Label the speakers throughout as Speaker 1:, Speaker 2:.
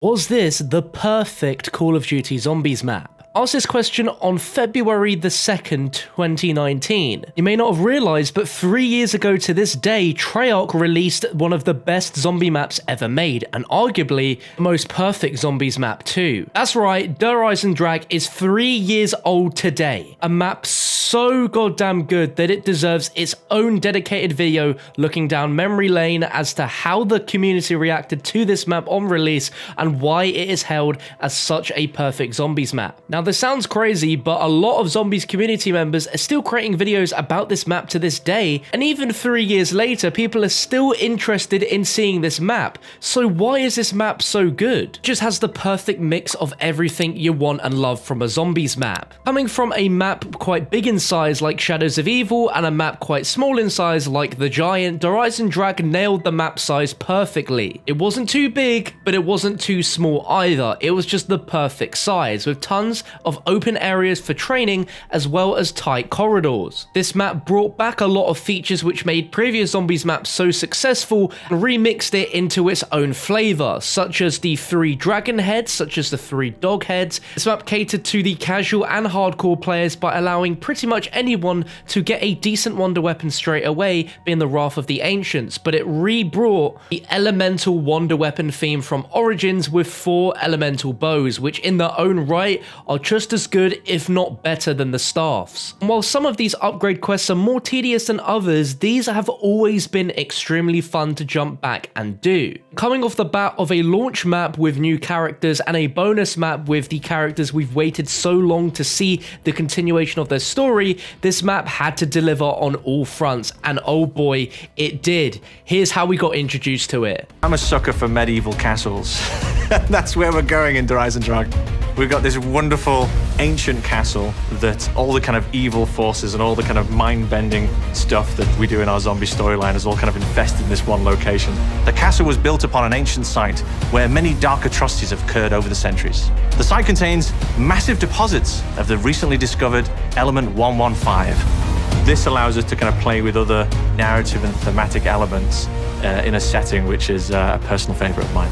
Speaker 1: Was this the perfect Call of Duty Zombies map? Asked this question on February the 2nd, 2019. You may not have realized, but 3 years ago to this day, Treyarch released one of the best zombie maps ever made, and arguably the most perfect zombies map too. That's right, Der Eisendrache is 3 years old today. A map so goddamn good that it deserves its own dedicated video looking down memory lane as to how the community reacted to this map on release and why it is held as such a perfect zombies map. Now, this sounds crazy, but a lot of Zombies community members are still creating videos about this map to this day, and even 3 years later, people are still interested in seeing this map. So why is this map so good? It just has the perfect mix of everything you want and love from a Zombies map. Coming from a map quite big in size like Shadows of Evil and a map quite small in size like The Giant, Der Eisendrache nailed the map size perfectly. It wasn't too big, but it wasn't too small either. It was just the perfect size, with tons of open areas for training as well as tight corridors. This map brought back a lot of features which made previous Zombies maps so successful and remixed it into its own flavor, such as the 3 dragon heads, such as the 3 dog heads. This map catered to the casual and hardcore players by allowing pretty much anyone to get a decent wonder weapon straight away, being the Wrath of the Ancients, but it re-brought the elemental wonder weapon theme from Origins with 4 elemental bows, which in their own right are just as good, if not better, than the staffs. And while some of these upgrade quests are more tedious than others, these have always been extremely fun to jump back and do. Coming off the bat of a launch map with new characters and a bonus map with the characters we've waited so long to see the continuation of their story, this map had to deliver on all fronts, and oh boy, it did. Here's how we got introduced to it.
Speaker 2: I'm a sucker for medieval castles. That's where we're going in Der Eisendrache. We've got this wonderful ancient castle that all the kind of evil forces and all the kind of mind-bending stuff that we do in our zombie storyline is all kind of infested in this one location. The castle was built upon an ancient site where many dark atrocities have occurred over the centuries. The site contains massive deposits of the recently discovered element 115. This allows us to kind of play with other narrative and thematic elements in a setting which is a personal favorite of mine.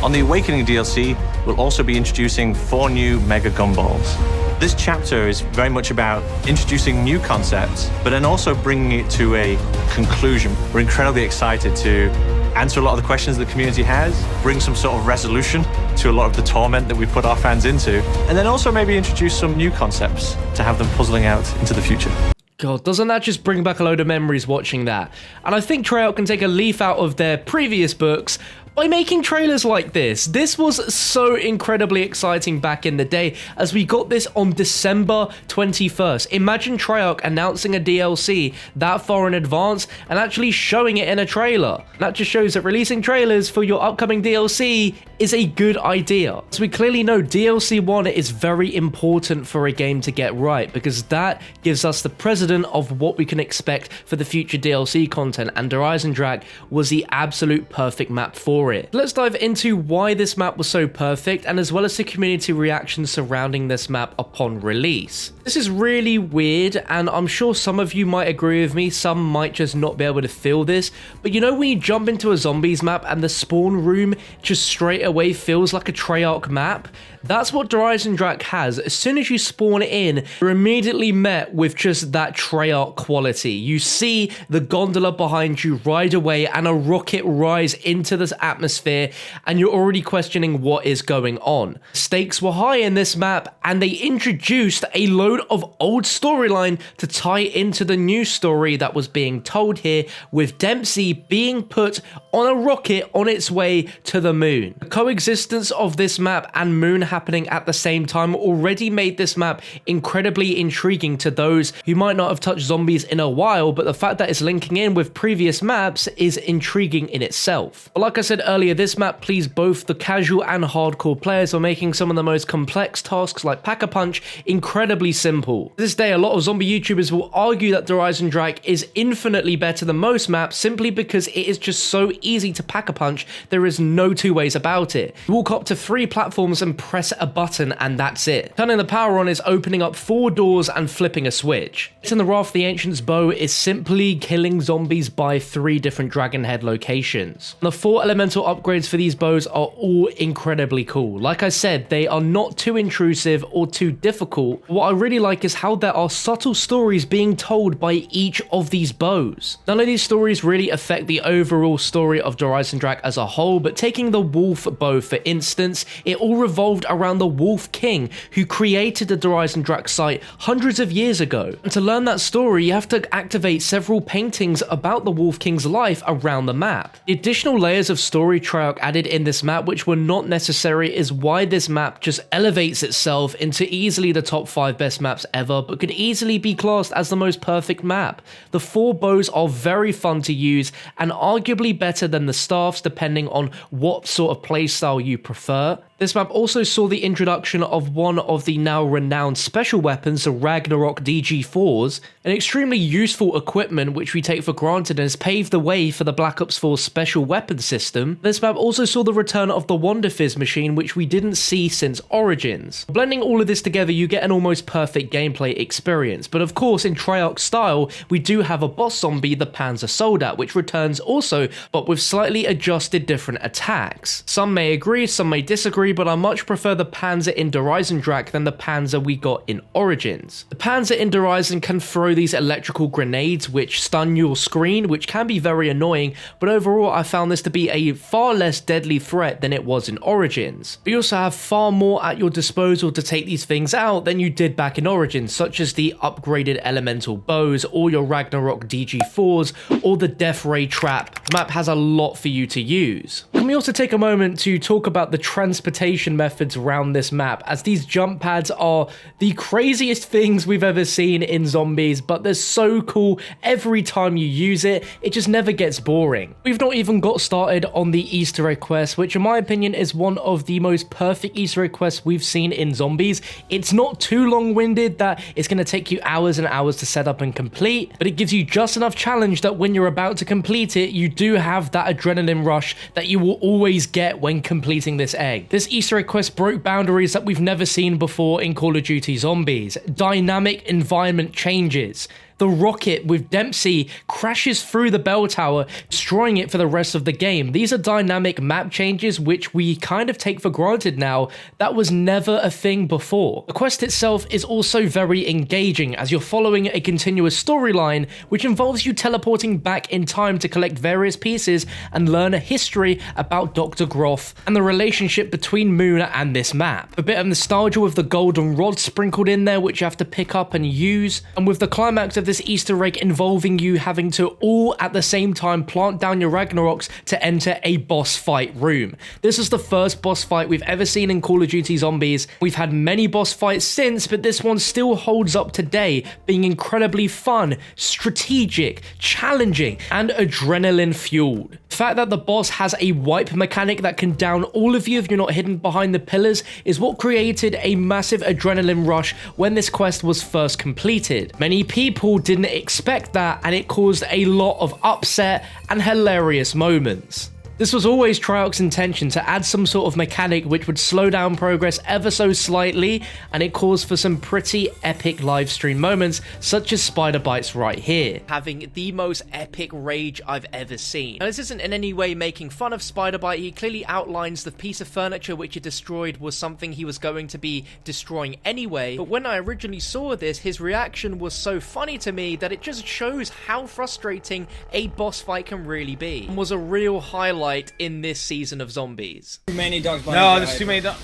Speaker 2: On the Awakening DLC, we'll also be introducing 4 new Mega Gumballs. This chapter is very much about introducing new concepts, but then also bringing it to a conclusion. We're incredibly excited to answer a lot of the questions the community has, bring some sort of resolution to a lot of the torment that we put our fans into, and then also maybe introduce some new concepts to have them puzzling out into the future.
Speaker 1: God, doesn't that just bring back a load of memories watching that? And I think Treyarch can take a leaf out of their previous books by making trailers like this. This was so incredibly exciting back in the day as we got this on December 21st. Imagine Treyarch announcing a DLC that far in advance and actually showing it in a trailer. That just shows that releasing trailers for your upcoming DLC is a good idea. As we clearly know, DLC 1 is very important for a game to get right because that gives us the precedent of what we can expect for the future DLC content, and Der Eisendrache was the absolute perfect map for it. Let's dive into why this map was so perfect and as well as the community reaction surrounding this map upon release. This is really weird, and I'm sure some of you might agree with me, some might just not be able to feel this, but you know when you jump into a zombies map and the spawn room just straight away feels like a Treyarch map? That's what Der Eisendrache has. As soon as you spawn in, you're immediately met with just that Treyarch quality. You see the gondola behind you ride away and a rocket rise into this atmosphere, and you're already questioning what is going on. Stakes were high in this map, and they introduced a load of old storyline to tie into the new story that was being told here, with Dempsey being put on a rocket on its way to the moon. The coexistence of this map and moon happening at the same time already made this map incredibly intriguing to those who might not have touched zombies in a while, but the fact that it's linking in with previous maps is intriguing in itself. But like I said earlier, this map pleased both the casual and hardcore players by making some of the most complex tasks like Pack-a-Punch incredibly simple. To this day, a lot of zombie YouTubers will argue that Der Eisendrache is infinitely better than most maps simply because it is just so easy to Pack-a-Punch. There is no two ways about about it. You walk up to 3 platforms and press a button and that's it. Turning the power on is opening up 4 doors and flipping a switch. In the Wrath of the Ancient's bow is simply killing zombies by 3 different dragon head locations. The 4 elemental upgrades for these bows are all incredibly cool. Like I said, they are not too intrusive or too difficult. What I really like is how there are subtle stories being told by each of these bows. None of these stories really affect the overall story of Der Eisendrache as a whole, but taking the Wolf bow for instance, it all revolved around the Wolf King who created the Der Eisendrache site hundreds of years ago. And to learn that story, you have to activate several paintings about the Wolf King's life around the map. The additional layers of story Treyarch added in this map which were not necessary is why this map just elevates itself into easily the top 5 best maps ever, but could easily be classed as the most perfect map. The 4 bows are very fun to use and arguably better than the staffs depending on what sort of playstyle you prefer. This map also saw the introduction of one of the now renowned special weapons, the Ragnarok DG4s, an extremely useful equipment which we take for granted and has paved the way for the Black Ops 4 special weapon system. This map also saw the return of the Wonder Fizz machine which we didn't see since Origins. Blending all of this together you get an almost perfect gameplay experience, but of course in Treyarch style we do have a boss zombie, the Panzer Soldat, which returns also but with slightly adjusted different attacks. Some may agree, some may disagree, but I much prefer the Panzer in Der Eisendrache than the Panzer we got in Origins. The Panzer in Der Eisen can throw these electrical grenades which stun your screen, which can be very annoying, but overall I found this to be a far less deadly threat than it was in Origins. But you also have far more at your disposal to take these things out than you did back in Origins, such as the upgraded elemental bows, or your Ragnarok DG4s, or the Death Ray trap. The map has a lot for you to use. Can we also take a moment to talk about the transportation methods around this map, as these jump pads are the craziest things we've ever seen in zombies, but they're so cool every time you use it, it just never gets boring. We've not even got started on the Easter egg quest, which in my opinion is one of the most perfect Easter egg quests we've seen in zombies. It's not too long-winded that it's going to take you hours and hours to set up and complete, but it gives you just enough challenge that when you're about to complete it, you do have that adrenaline rush that you will always get when completing this egg. This Easter egg quest broke boundaries that we've never seen before in Call of Duty Zombies. Dynamic environment changes. The rocket with Dempsey crashes through the bell tower, destroying it for the rest of the game. These are dynamic map changes which we kind of take for granted now. That was never a thing before. The quest itself is also very engaging as you're following a continuous storyline which involves you teleporting back in time to collect various pieces and learn a history about Dr. Groff and the relationship between Moon and this map. A bit of nostalgia with the golden rod sprinkled in there which you have to pick up and use, and with the climax of this Easter egg involving you having to all at the same time plant down your Ragnaroks to enter a boss fight room. This is the first boss fight we've ever seen in Call of Duty Zombies. We've had many boss fights since, but this one still holds up today, being incredibly fun, strategic, challenging, and adrenaline fueled. The fact that the boss has a wipe mechanic that can down all of you if you're not hidden behind the pillars is what created a massive adrenaline rush when this quest was first completed. Many people didn't expect that, and it caused a lot of upset and hilarious moments. This was always Treyarch's intention, to add some sort of mechanic which would slow down progress ever so slightly, and it caused for some pretty epic livestream moments, such as Spider Bites right here. Having the most epic rage I've ever seen. Now this isn't in any way making fun of Spider Bite, he clearly outlines the piece of furniture which he destroyed was something he was going to be destroying anyway, but when I originally saw this, his reaction was so funny to me that it just shows how frustrating a boss fight can really be, and was a real highlight in this season of Zombies.
Speaker 3: Too many dogs.
Speaker 4: No, there's too many dogs.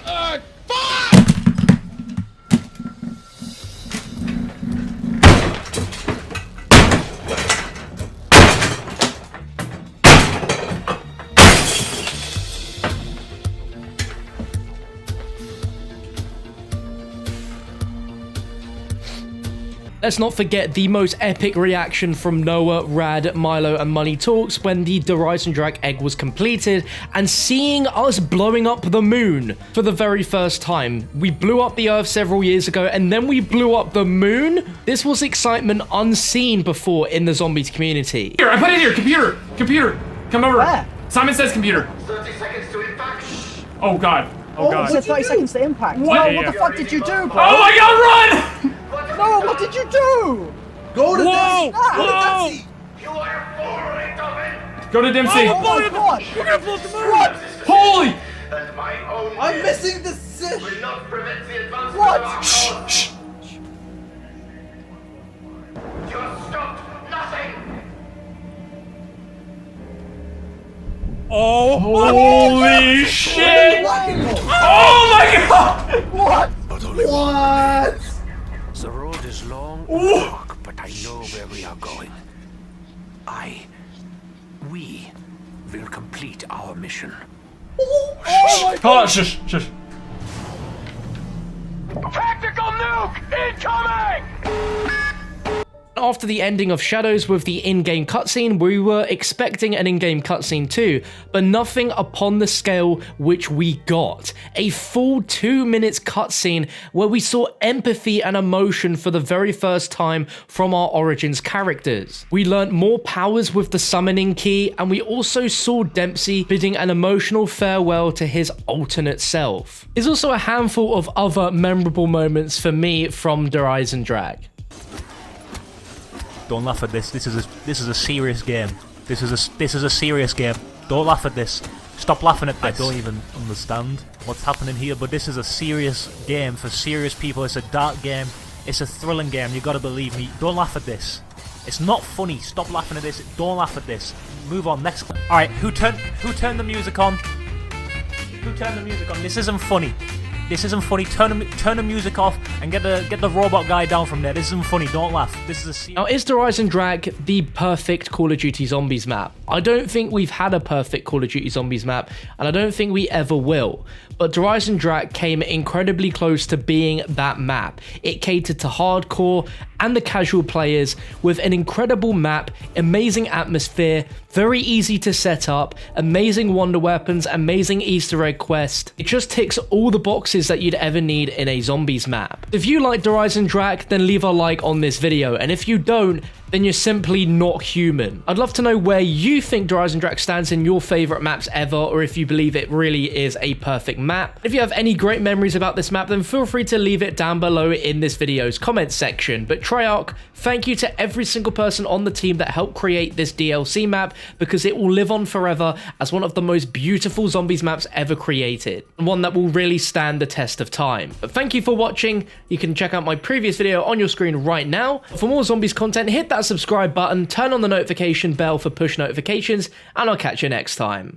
Speaker 3: Fuck!
Speaker 1: Let's not forget the most epic reaction from Noah, Rad, Milo, and Money Talks when the Der Eisendrache egg was completed, and seeing us blowing up the moon for the very first time. We blew up the Earth several years ago, and then we blew up the moon? This was excitement unseen before in the Zombies community.
Speaker 4: Here, I put it here. Computer. Come over.
Speaker 5: Where?
Speaker 4: Simon says computer.
Speaker 5: 30 seconds to
Speaker 3: Oh god. Oh god.
Speaker 4: It's 30 seconds to impact.
Speaker 3: What?
Speaker 4: No,
Speaker 3: Yeah,
Speaker 4: what
Speaker 3: yeah.
Speaker 4: the fuck did you do, bro?
Speaker 3: Oh my god, run!
Speaker 4: No, what did you do?
Speaker 5: Go to
Speaker 3: Whoa!
Speaker 5: Dempsey! Go to
Speaker 3: Whoa!
Speaker 5: Dempsey!
Speaker 3: Go to Dempsey.
Speaker 4: Oh my god!
Speaker 3: We're gonna blow the moon. Holy!
Speaker 5: I'm missing the sit!
Speaker 4: What?
Speaker 3: Shh.
Speaker 6: Oh,
Speaker 3: Holy shit! Oh my god!
Speaker 4: What?
Speaker 5: What?
Speaker 7: The road is long
Speaker 3: Ooh.
Speaker 7: and dark, but I know where we are going. We will complete our mission.
Speaker 3: Oh, shush.
Speaker 7: Tactical nuke incoming!
Speaker 1: After the ending of Shadows with the in-game cutscene, we were expecting an in-game cutscene too, but nothing upon the scale which we got. A full 2 minutes cutscene where we saw empathy and emotion for the very first time from our Origins characters. We learnt more powers with the summoning key, and we also saw Dempsey bidding an emotional farewell to his alternate self. There's also a handful of other memorable moments for me from Der Eisendrache.
Speaker 6: Don't laugh at this. This is a serious game. This is a serious game. Don't laugh at this. Stop laughing at this. I don't even understand what's happening here, but this is a serious game for serious people. It's a dark game. It's a thrilling game. You gotta believe me. Don't laugh at this. It's not funny. Stop laughing at this. Don't laugh at this. Move on. Next. All right. Who turned the music on? Who turned the music on? This isn't funny. This isn't funny. Turn the music off and get the robot guy down from there. This isn't funny. Don't laugh. This is a
Speaker 1: Now, is Der Eisendrache the perfect Call of Duty Zombies map? I don't think we've had a perfect Call of Duty Zombies map, and I don't think we ever will. But Der Eisendrache came incredibly close to being that map. It catered to hardcore and the casual players with an incredible map, amazing atmosphere, very easy to set up, amazing wonder weapons, amazing Easter egg quest. It just ticks all the boxes that you'd ever need in a zombies map. If you like Der Eisendrache, then leave a like on this video, and if you don't, then you're simply not human. I'd love to know where you think Der Eisendrache stands in your favorite maps ever, or if you believe it really is a perfect map. If you have any great memories about this map, then feel free to leave it down below in this video's comment section. But Treyarch, thank you to every single person on the team that helped create this DLC map, because it will live on forever as one of the most beautiful zombies maps ever created, and one that will really stand the test of time. But thank you for watching. You can check out my previous video on your screen right now. For more zombies content, hit that subscribe button, turn on the notification bell for push notifications, and I'll catch you next time.